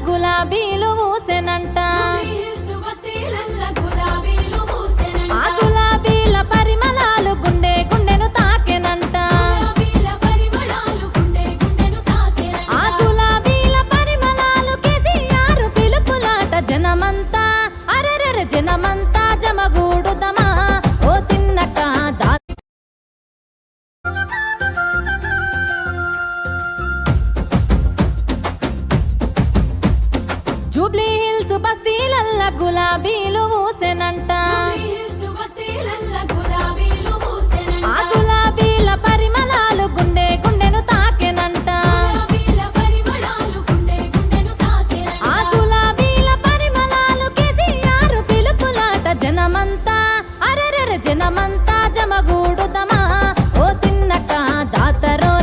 గులాబీలు ఊసెనంట ఆ గులాబీల పరిమళాలు గుండె గుండెను తాకెనంట ఆ గులాబీల పరిమళాలు కేసీఆర్ పిలుపులాట జనమంతా అరెరెర జనమంతా జమగూడుదమా ఓ చిన్నక్క జాతి జూబ్లీ హిల్స్ బస్తీలల్ల గులాబీలు ఊసెనంట ఆ గులాబీల పరిమళాలు గుండె గుండెను తాకెనంట ఆ గులాబీల పరిమళాలు కేసీఆర్ పిలుపులాట జనమంతా అరెరెర జనమంతా జమగూడుదమా ఓ చిన్నక్క జాతరో